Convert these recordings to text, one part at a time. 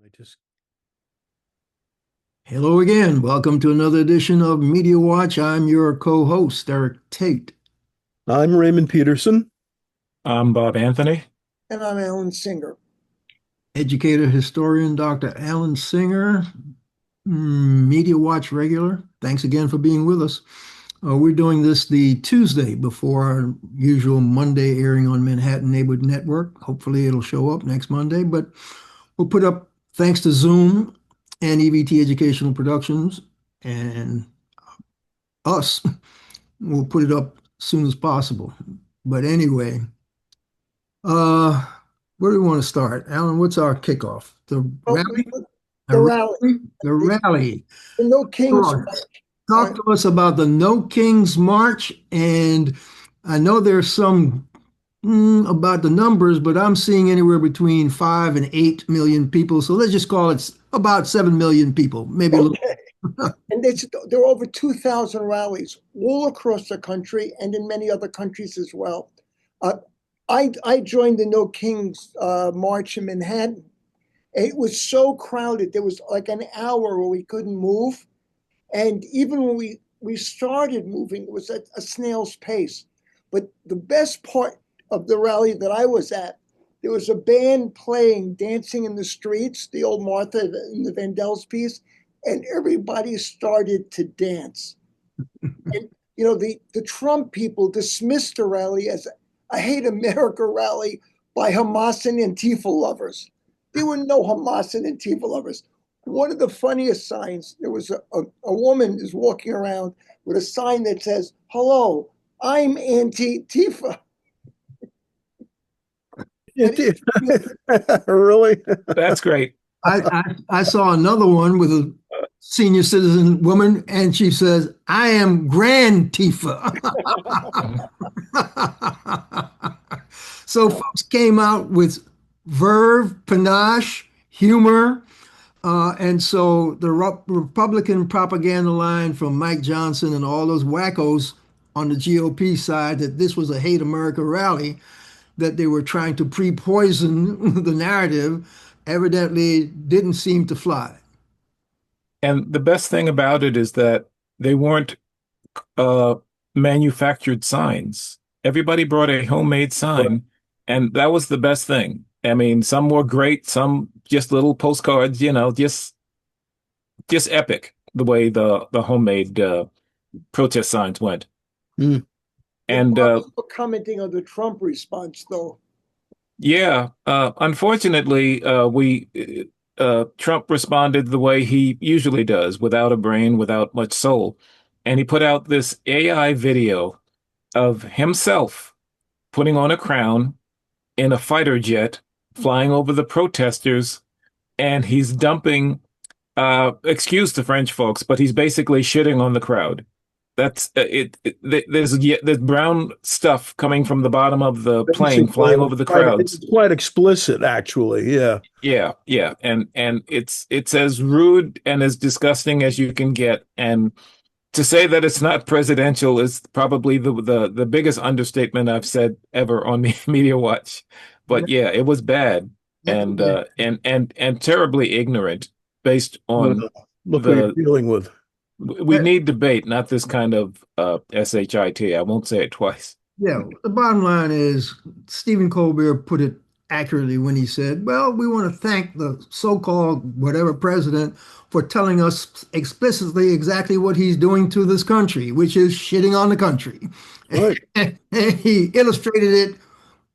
I just Hello again. Welcome to another edition of Media Watch. I'm your co-host, Eric Tait. I'm Raymond Peterson. I'm Bob Anthony. And I'm Alan Singer. Educator, historian, Dr. Alan Singer, Media Watch regular. Thanks again for being with us. We're doing this the Tuesday before our usual Monday airing on Manhattan Neighborhood Network. Hopefully it'll show up next Monday, but we'll put up, thanks to Zoom and EVT Educational Productions and us, we'll put it up as soon as possible. But anyway, uh, where do we want to start? Alan, what's our kickoff? The rally? The rally. The rally. The No Kings Sure. March. Talk to us about the No Kings March. And I know there's some about the numbers, but I'm seeing anywhere between 5 and 8 million people. So let's just call it about 7 million people, maybe a little. And there are over 2,000 rallies all across the country and in many other countries as well. I joined the No Kings March in Manhattan. It was so crowded. There was like an hour where we couldn't move. And even when we started moving, it was at a snail's pace. But the best part of the rally that I was at, there was a band playing Dancing in the Streets, the old Martha in the Vandel's piece, and everybody started to dance. And, you know, the Trump people dismissed the rally as a hate America rally by Hamas and Antifa lovers. There were no Hamas and Antifa lovers. One of the funniest signs, there was a woman is walking around with a sign that says, "Hello, I'm anti-Tifa." Really? That's great. I saw another one with a senior citizen woman, and she says, "I am Grand Tifa." So folks came out with verve, panache, humor. And so the Republican propaganda line from Mike Johnson and all those wackos on the GOP side that this was a hate America rally, that they were trying to pre-poison the narrative, evidently didn't seem to fly. And the best thing about it is that they weren't manufactured signs. Everybody brought a homemade sign, and that was the best thing. I mean, some were great, some just little postcards, you know, just epic the way the homemade protest signs went. Mm. And commenting on the Trump response, though. yeah, unfortunately, Trump responded the way he usually does, without a brain, without much soul. And he put out this AI video of himself putting on a crown in a fighter jet, flying over the protesters, and he's dumping, excuse the French folks, but he's basically shitting on the crowd. That's there's brown stuff coming from the bottom of the plane, flying over the crowds. It's quite explicit, actually. Yeah. Yeah. And it's as rude and as disgusting as you can get. And to say that it's not presidential is probably the biggest understatement I've said ever on Media Watch. But yeah, it was bad and terribly ignorant based on Look what you're dealing with. We need debate, not this kind of shit. I won't say it twice. Yeah, the bottom line is Stephen Colbert put it accurately when he said, well, we want to thank the so-called whatever president for telling us explicitly exactly what he's doing to this country, which is shitting on the country. Right. And he illustrated it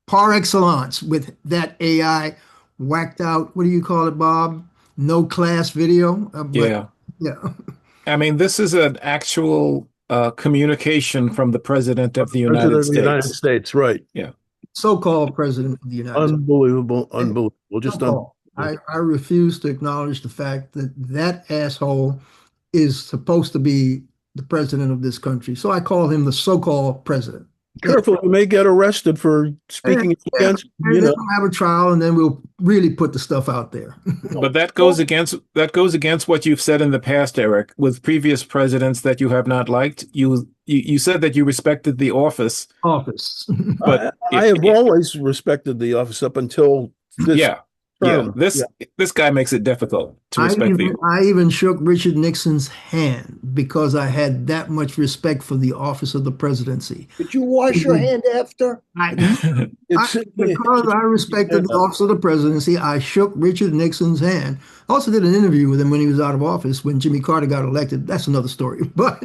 par excellence with that AI whacked out, what do you call it, Bob? No class video? Yeah. I mean, this is an actual communication from the President of the United States. Right. Yeah. So-called President of the United States. Unbelievable. Just I refuse to acknowledge the fact that that asshole is supposed to be the president of this country. So I call him the so-called president. Careful, you may get arrested for speaking against. We'll have a trial, and then we'll really put the stuff out there. But that goes against what you've said in the past, Eric, with previous presidents that you have not liked. You said that you respected the office. But I have always respected the office up until this Yeah, firm. this guy makes it difficult to I respect the. even shook Richard Nixon's hand because I had that much respect for the office of the presidency. Did you wash your hand after? Because I respected the office of the presidency, I shook Richard Nixon's hand. I also did an interview with him when he was out of office when Jimmy Carter got elected. That's another story. But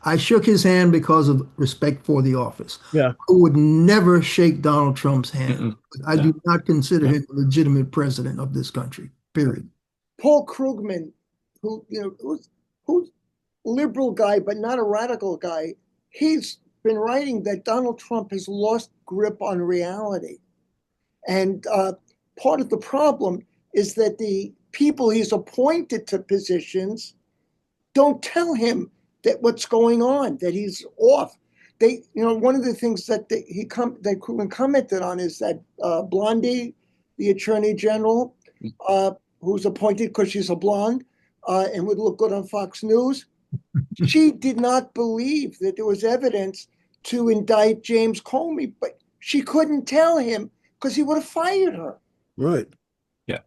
I shook his hand because of respect for the office. Yeah. I would never shake Donald Trump's hand. I do not consider him a legitimate president of this country, period. Paul Krugman, who's liberal guy, but not a radical guy, he's been writing that Donald Trump has lost grip on reality. And part of the problem is that the people he's appointed to positions don't tell him that what's going on, that he's off. One of the things that Krugman commented on is that Blondie, the attorney general, who's appointed because she's a blonde and would look good on Fox News, she did not believe that there was evidence to indict James Comey, but she couldn't tell him because he would have fired her. Right. Yeah.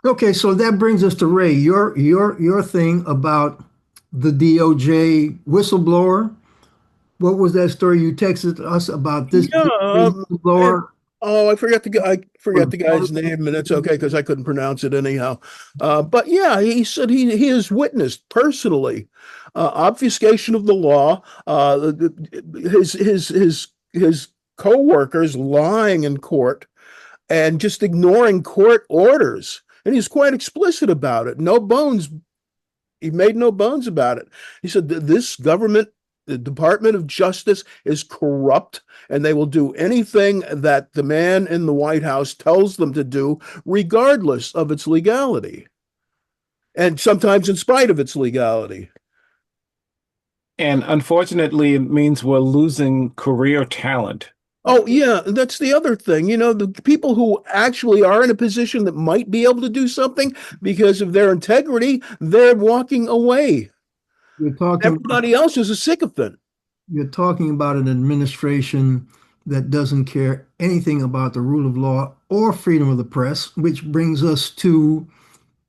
Okay, so that brings us to Ray. Your thing about the DOJ whistleblower. What was that story you texted us about this whistleblower? I forgot the guy's name, and it's okay because I couldn't pronounce it anyhow. But yeah, he said he has witnessed personally obfuscation of the law, his co-workers lying in court and just ignoring court orders, and he's quite explicit about it. No bones. He made no bones about it. He said that this government, the Department of Justice, is corrupt, and they will do anything that the man in the White House tells them to do, regardless of its legality, and sometimes in spite of its legality. And unfortunately, it means we're losing career talent. Oh, yeah, that's the other thing. The people who actually are in a position that might be able to do something because of their integrity, they're walking away. Everybody else is a sycophant. You're talking about an administration that doesn't care anything about the rule of law or freedom of the press, which brings us to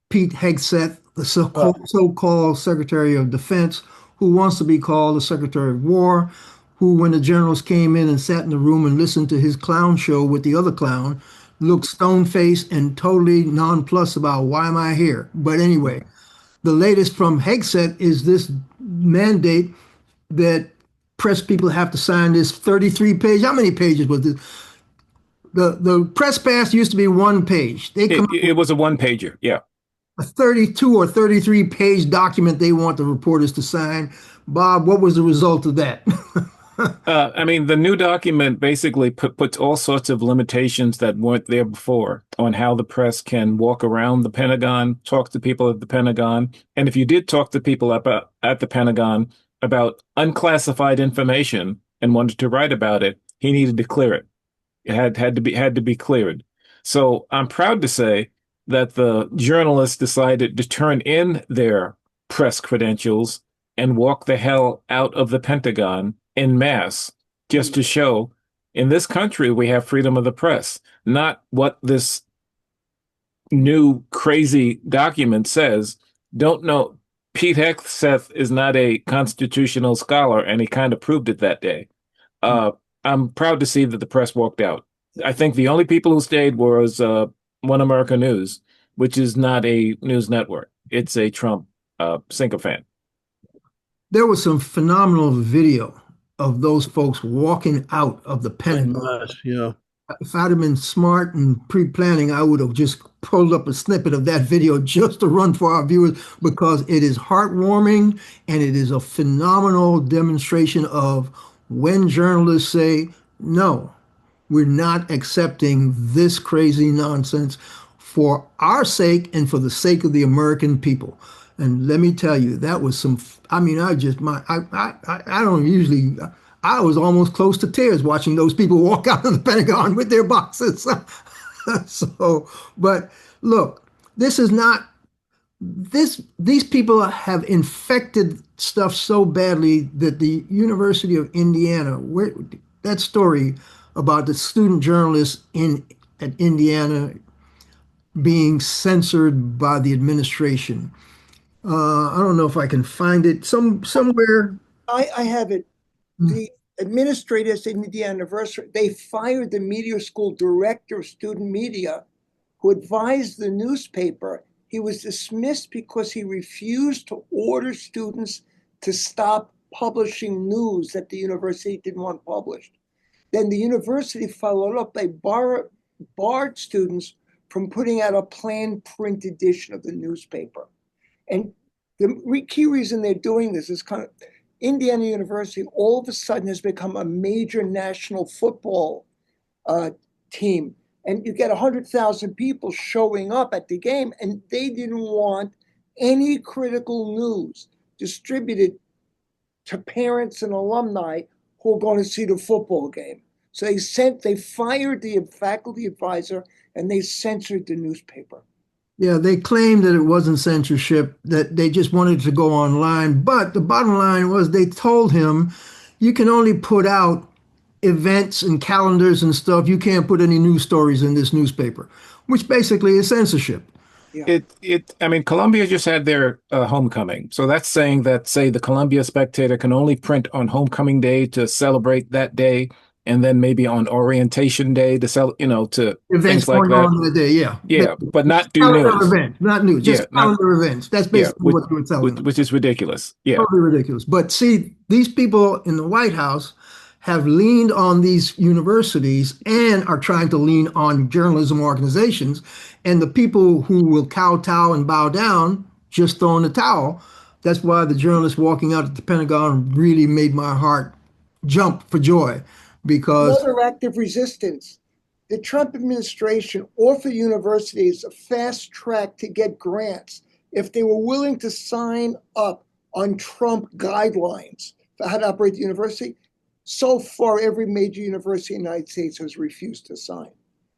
Pete Hegseth, the so-called Secretary of Defense, who wants to be called the Secretary of War, who, when the journalists came in and sat in the room and listened to his clown show with the other clown, looked stone-faced and totally nonplussed about why am I here? But anyway, the latest from Hegseth is this mandate that press people have to sign this 33-page. How many pages was this? The press pass used to be one page. It was a one-pager, yeah. A 32 or 33-page document they want the reporters to sign. Bob, what was the result of that? The new document basically puts all sorts of limitations that weren't there before on how the press can walk around the Pentagon, talk to people at the Pentagon. And if you did talk to people at the Pentagon about unclassified information and wanted to write about it, he needed to clear it. It had to be cleared. So I'm proud to say that the journalists decided to turn in their press credentials and walk the hell out of the Pentagon en masse, just to show in this country we have freedom of the press, not what this new crazy document says. Don't know. Pete Hegseth is not a constitutional scholar, and he kind of proved it that day. I'm proud to see that the press walked out. I think the only people who stayed was One America News, which is not a news network. It's a Trump sycophant. There was some phenomenal video of those folks walking out of the Pentagon. Yeah. If I'd have been smart and pre-planning, I would have just pulled up a snippet of that video just to run for our viewers, because it is heartwarming and it is a phenomenal demonstration of when journalists say, no, we're not accepting this crazy nonsense for our sake and for the sake of the American people. And let me tell you, that was some, I was almost close to tears watching those people walk out of the Pentagon with their boxes. But look, these people have infected stuff so badly that the University of Indiana, that story about the student journalists at Indiana, being censored by the administration. I don't know if I can find it somewhere. I have it. The administrators in the anniversary, they fired the media school director of student media who advised the newspaper. He was dismissed because he refused to order students to stop publishing news that the university didn't want published. Then the university followed up. They barred students from putting out a planned print edition of the newspaper. And the key reason they're doing this is kind of Indiana University all of a sudden has become a major national football team. And you get 100,000 people showing up at the game, and they didn't want any critical news distributed to parents and alumni who are going to see the football game. So they fired the faculty advisor and they censored the newspaper. Yeah, they claimed that it wasn't censorship, that they just wanted to go online. But the bottom line was they told him you can only put out events and calendars and stuff. You can't put any news stories in this newspaper, which basically is censorship. Yeah. I mean, Columbia just had their homecoming. So that's saying that, say, the Columbia Spectator can only print on homecoming day to celebrate that day, and then maybe on orientation day to sell, to Events things like going that. on that day, yeah. Yeah, but not do calendar news. events, not news, just Yeah, calendar events. That's basically what they were telling them. Which is ridiculous. Yeah. Totally ridiculous. But see, these people in the White House have leaned on these universities and are trying to lean on journalism organizations. And the people who will kowtow and bow down just throw in the towel. That's why the journalist walking out at the Pentagon really made my heart jump for joy, because another active resistance. The Trump administration offered universities a fast track to get grants if they were willing to sign up on Trump guidelines for how to operate the university. So far, every major university in the United States has refused to sign.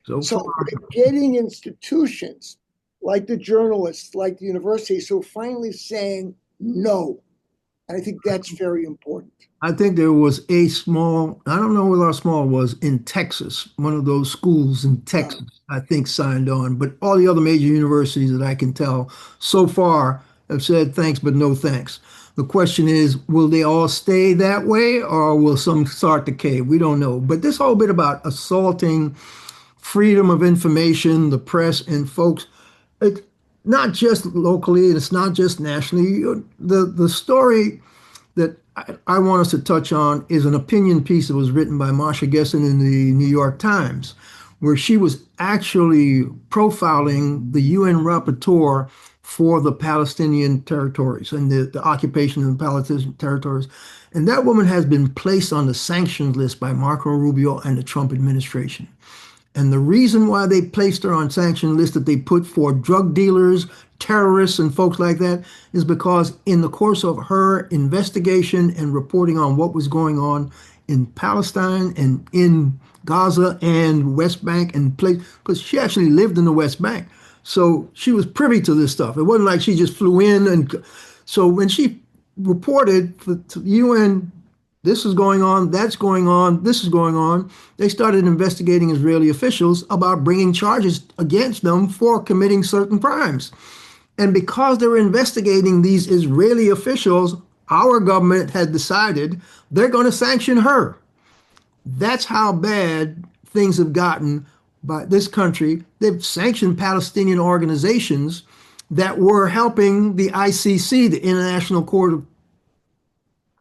So we're getting institutions like the journalists, like the universities, who are finally saying no. And I think that's very important. I think there was a small, I don't know where our small was, in Texas. One of those schools in Texas, I think, signed on. But all the other major universities that I can tell so far have said thanks, but no thanks. The question is, will they all stay that way, or will some start to cave? We don't know. But this whole bit about assaulting freedom of information, the press, and folks, it's not just locally, and it's not just nationally. The story that I want us to touch on is an opinion piece that was written by Marsha Gessen in the New York Times, where she was actually profiling the UN Rapporteur for the Palestinian territories and the occupation of the Palestinian territories. And that woman has been placed on the sanctions list by Marco Rubio and the Trump administration. And the reason why they placed her on sanction list that they put for drug dealers, terrorists, and folks like that is because in the course of her investigation and reporting on what was going on in Palestine and in Gaza and West Bank and place, because she actually lived in the West Bank. So she was privy to this stuff. It wasn't like she just flew in. And so when she reported to the UN, this is going on, that's going on, this is going on, they started investigating Israeli officials about bringing charges against them for committing certain crimes. And because they were investigating these Israeli officials, our government had decided they're going to sanction her. That's how bad things have gotten by this country. They've sanctioned Palestinian organizations that were helping the ICC, the International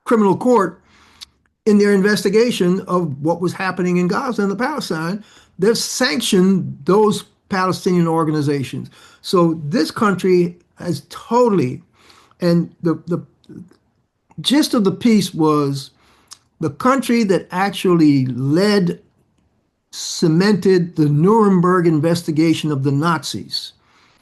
Criminal Court, in their investigation of what was happening in Gaza and the Palestine. They've sanctioned those Palestinian organizations. So this country has totally, and the gist of the piece was the country that actually cemented the Nuremberg investigation of the Nazis,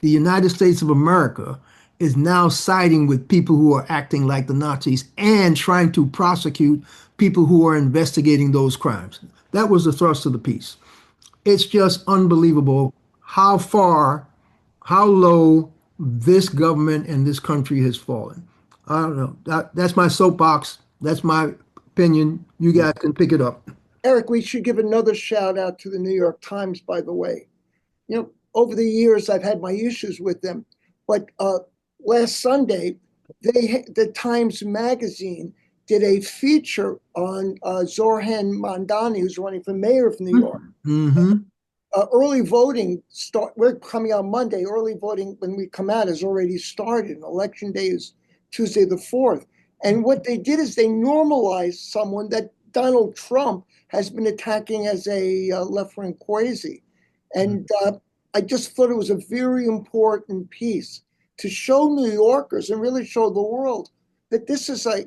the United States of America, is now siding with people who are acting like the Nazis and trying to prosecute people who are investigating those crimes. That was the thrust of the piece. It's just unbelievable how far, how low this government and this country has fallen. I don't know. That's my soapbox. That's my opinion. You guys can pick it up. Eric, we should give another shout out to the New York Times, by the way. over the years, I've had my issues with them. But last Sunday, the Times Magazine did a feature on Zoran Mandani, who's running for mayor of New York. Mm-hmm. Early voting we're coming out Monday. Early voting, when we come out, has already started. Election day is Tuesday the 4th. And what they did is they normalized someone that Donald Trump has been attacking as a left-wing crazy. And I just thought it was a very important piece to show New Yorkers and really show the world that this is a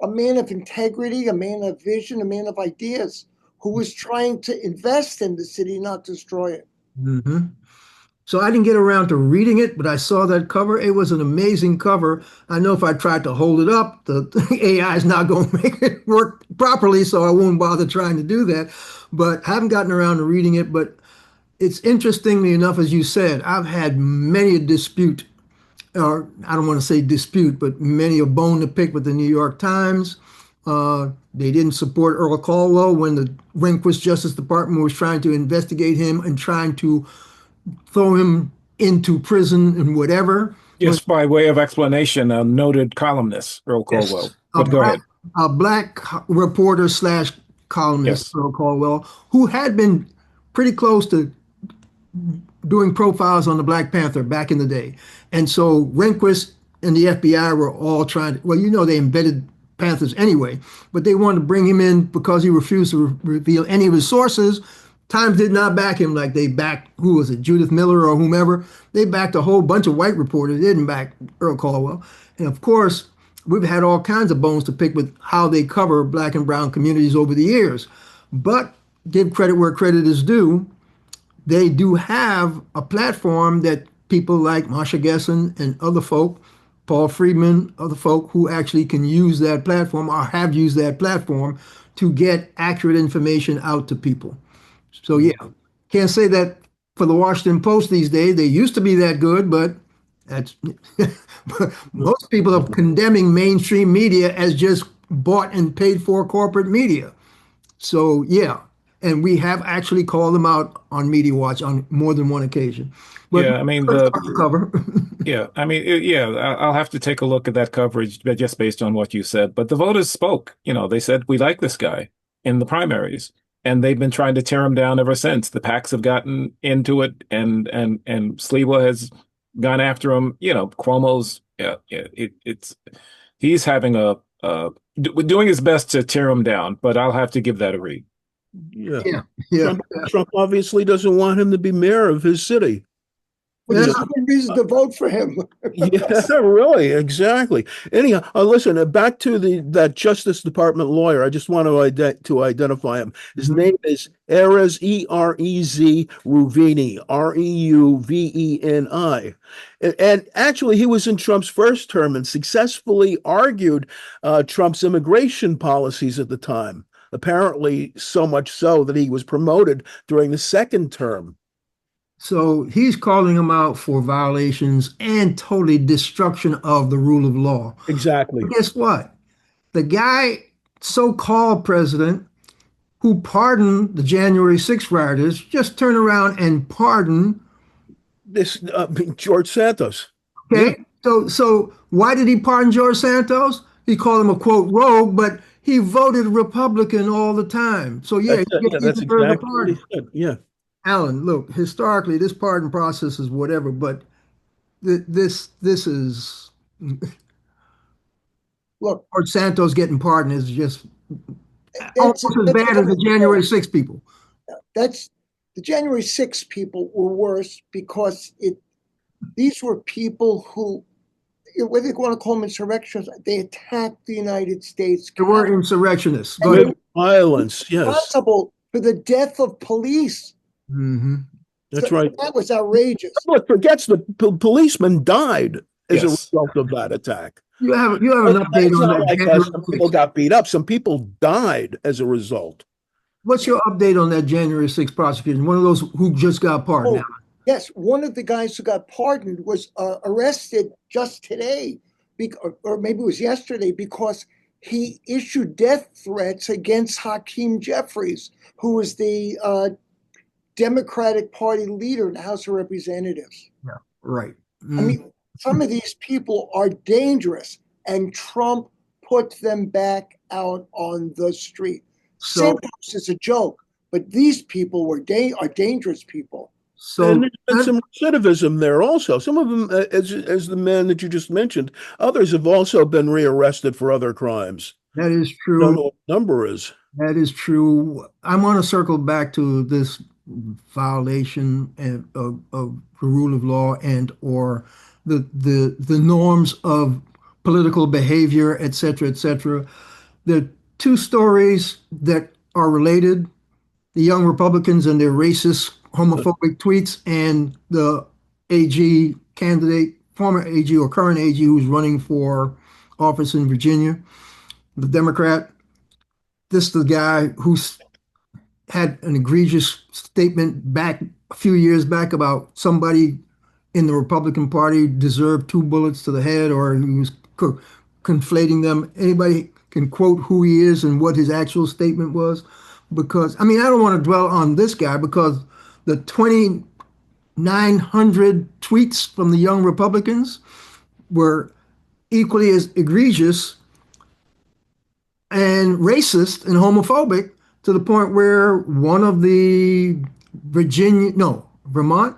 man of integrity, a man of vision, a man of ideas, who was trying to invest in the city, not destroy it. Mm-hmm. So I didn't get around to reading it, but I saw that cover. It was an amazing cover. I know if I tried to hold it up, the AI is not going to make it work properly, so I won't bother trying to do that. But I haven't gotten around to reading it. But it's interestingly enough, as you said, I've had many a dispute, or I don't want to say dispute, but many a bone to pick with the New York Times. They didn't support Earl Caldwell when the Rehnquist Justice Department was trying to investigate him and trying to throw him into prison and whatever. Just by way of explanation, a noted columnist, Earl Caldwell. Yes. But go ahead. A black reporter slash columnist, Yes. Earl Caldwell, who had been pretty close to doing profiles on the Black Panther back in the day. And so Rehnquist and the FBI were all trying to, well, they embedded Panthers anyway, but they wanted to bring him in because he refused to reveal any of his sources. Times did not back him like they backed, who was it, Judith Miller or whomever. They backed a whole bunch of white reporters. They didn't back Earl Caldwell. And of course, we've had all kinds of bones to pick with how they cover black and brown communities over the years. But give credit where credit is due. They do have a platform that people like Masha Gessen and other folk, Paul Friedman, other folk who actually can use that platform or have used that platform to get accurate information out to people. So yeah, can't say that for the Washington Post these days. They used to be that good, but that's most people are condemning mainstream media as just bought and paid for corporate media. So yeah, and we have actually called them out on Media Watch on more than one occasion. But Yeah, I mean cover. I'll have to take a look at that coverage just based on what you said. But the voters spoke. They said we like this guy in the primaries, and they've been trying to tear him down ever since. The PACs have gotten into it, and slew has gone after him. Cuomo's he's having doing his best to tear him down. But I'll have to give that a read. Yeah. Trump obviously doesn't want him to be mayor of his city. Which is a good reason to vote for him. Yeah, really, exactly. Anyhow, listen, back to that Justice Department lawyer. I just want to identify him. His name is Erez, E-R-E-Z, Ruvini, R-E-U-V-E-N-I. And actually, he was in Trump's first term and successfully argued Trump's immigration policies at the time. Apparently, so much so that he was promoted during the second term. So he's calling them out for violations and totally destruction of the rule of law. Exactly. But guess what? The guy, so-called president, who pardoned the January 6th rioters, just turned around and pardoned this George Santos. Okay, yeah. So why did he pardon George Santos? He called him a quote rogue, but he voted Republican all the time. So yeah, that's exactly what he said. Yeah. Alan, look, historically, this pardon process is whatever, but this is look. George Santos getting pardoned is just almost as bad as the January 6 people. The January 6 people were worse because these were people who, whether you want to call them insurrectionists, they attacked the United States. They were insurrectionists. With violence, yes. Responsible for the death of police. Mm-hmm. That's right. That was outrageous. Someone forgets the policeman died as a result of that attack. You have an update on that. Like some people got beat up. Some people died as a result. What's your update on that January 6th prosecution? One of those who just got pardoned. Yes, one of the guys who got pardoned was arrested just today, or maybe it was yesterday, because he issued death threats against Hakeem Jeffries, who was the Democratic Party leader in the House of Representatives. Yeah, right. I mean, some of these people are dangerous, and Trump put them back out on the street. So, Sandhouse is a joke, but these people are dangerous people. And so there's been some recidivism there also. Some of them, as the man that you just mentioned, others have also been rearrested for other crimes. that is I don't true. know what the number is. That is true. I want to circle back to this violation of the rule of law and or the norms of political behavior, et cetera, et cetera. The two stories that are related, the young Republicans and their racist, homophobic tweets, and the AG candidate, former AG or current AG who's running for office in Virginia, the Democrat. This is the guy who's had an egregious statement back a few years back about somebody in the Republican Party deserved 2 bullets to the head, or he was conflating them. Anybody can quote who he is and what his actual statement was? Because, I mean, I don't want to dwell on this guy because the 2,900 tweets from the young Republicans were equally as egregious and racist and homophobic to the point where one of the Vermont.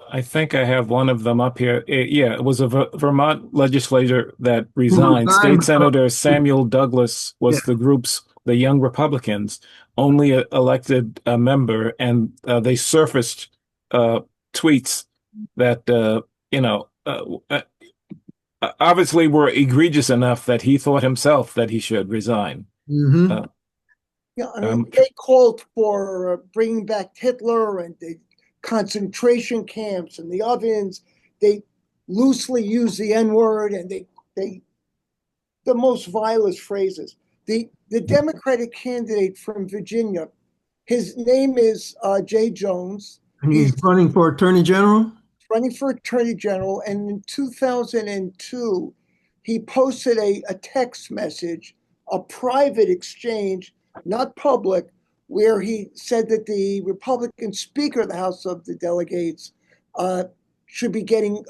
I think I have one of them up here. Yeah, it was a Vermont legislator that resigned. State Senator Samuel Douglas was the Young Republicans, only elected a member, and they surfaced tweets that, obviously were egregious enough that he thought himself that he should resign. Mm-hmm. Yeah, I mean, they called for bringing back Hitler and the concentration camps and the ovens. They loosely use the N-word, and they the most vilest phrases. The Democratic candidate from Virginia, his name is Jay Jones. And he's running for Attorney General? Running for Attorney General, and in 2002, he posted a text message, a private exchange, not public, where he said that the Republican Speaker of the House of the Delegates should be getting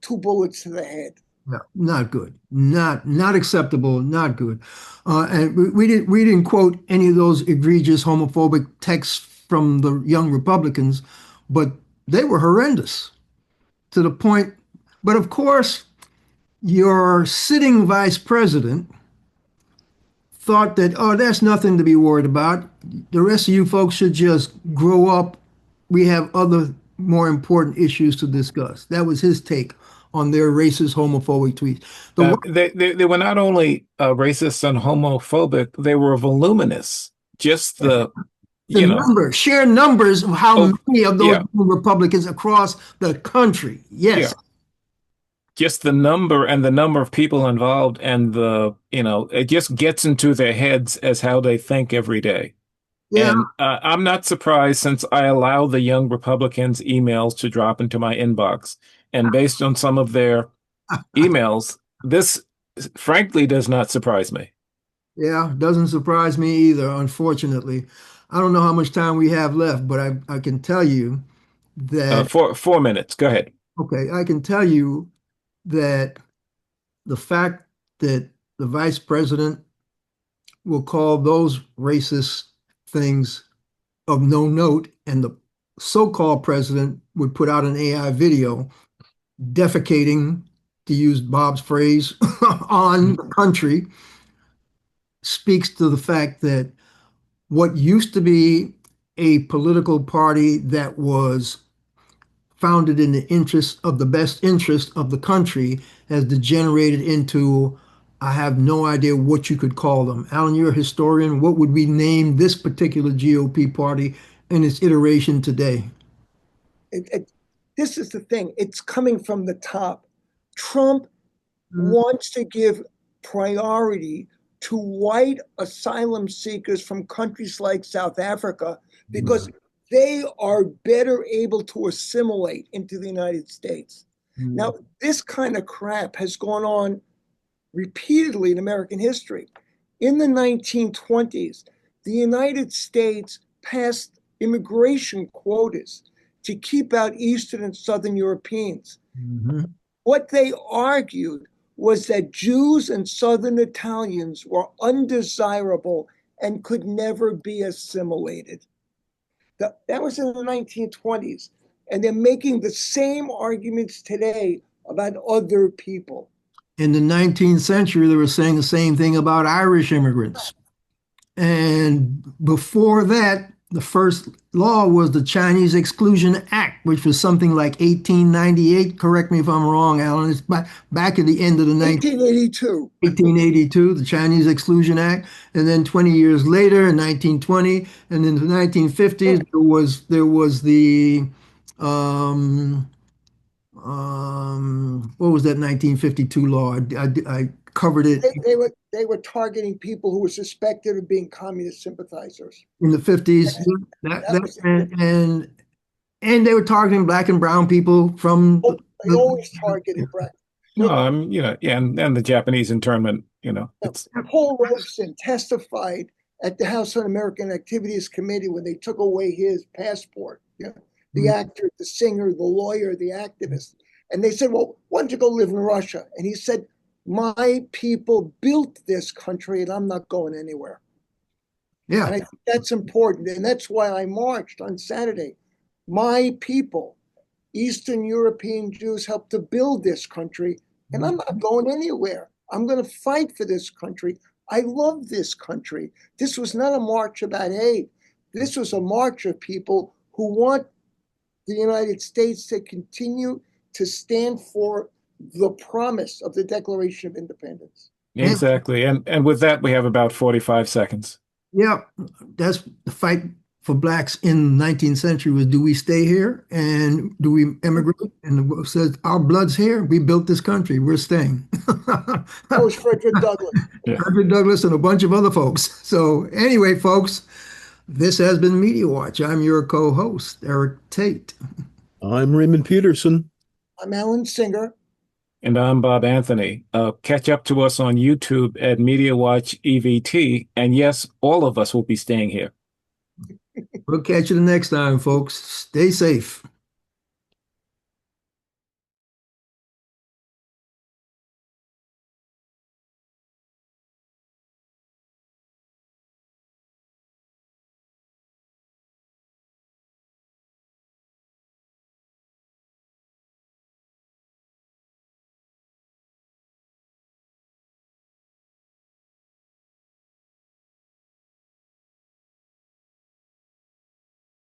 2 bullets to the head. No, not good. Not acceptable. Not good. And we didn't quote any of those egregious homophobic texts from the young Republicans, but they were horrendous to the point. But of course, your sitting vice president thought that, oh, that's nothing to be worried about. The rest of you folks should just grow up. We have other more important issues to discuss. That was his take on their racist, homophobic tweets. They were not only racist and homophobic, they were voluminous. Just the sheer numbers of how many of those Republicans across the country. Yes. Yeah. Just the number and the number of people involved, and it just gets into their heads as how they think every day. Yeah. And I'm not surprised, since I allow the young Republicans' emails to drop into my inbox. And based on some of their emails, this frankly does not surprise me. Yeah, doesn't surprise me either, unfortunately. I don't know how much time we have left, but I can tell you that 4 minutes. Go ahead. Okay, I can tell you that the fact that the vice president will call those racist things of no note, and the so-called president would put out an AI video defecating, to use Bob's phrase, on the country, speaks to the fact that what used to be a political party that was founded in the interest of the best interest of the country has degenerated into, I have no idea what you could call them. Alan, you're a historian. What would we name this particular GOP party in its iteration today? This is the thing. It's coming from the top. Trump wants to give priority to white asylum seekers from countries like South Africa because they are better able to assimilate into the United States. Now, this kind of crap has gone on repeatedly in American history. In the 1920s, the United States passed immigration quotas to keep out Eastern and Southern Europeans. Mhm. What they argued was that Jews and Southern Italians were undesirable and could never be assimilated. That was in the 1920s. And they're making the same arguments today about other people. In the 19th century, they were saying the same thing about Irish immigrants. And before that, the first law was the Chinese Exclusion Act, which was something like 1898. Correct me if I'm wrong, Alan. It's back at the end of the 1882. 1882, the Chinese Exclusion Act, and then 20 years later, in 1920, and in the 1950s, there was the what was that 1952 law? I covered it They were targeting people who were suspected of being communist sympathizers. in the 50s. And they were targeting black and brown people from. They always targeted black. No, yeah, and the Japanese internment, it's Paul Robeson testified at the House Un-American Activities Committee when they took away his passport. The actor, the singer, the lawyer, the activist. And they said, well, why don't you go live in Russia? And he said, my people built this country and I'm not going anywhere. Yeah. And I think that's important. And that's why I marched on Saturday. My people, Eastern European Jews, helped to build this country. And I'm not going anywhere. I'm going to fight for this country. I love this country. This was not a march about hate. This was a march of people who want the United States to continue to stand for the promise of the Declaration of Independence. exactly. And with that, we have about 45 seconds. Yeah, that's the fight for blacks in the 19th century was, do we stay here and do we emigrate? And it says, our blood's here. We built this country. We're staying. That was Frederick Douglass. Yeah. Frederick Douglass and a bunch of other folks. So anyway, folks, this has been Media Watch. I'm your co-host, Eric Tait. I'm Raymond Peterson. I'm Alan Singer. And I'm Bob Anthony. Catch up to us on YouTube at Media Watch EVT. And yes, all of us will be staying here. We'll catch you the next time, folks. Stay safe.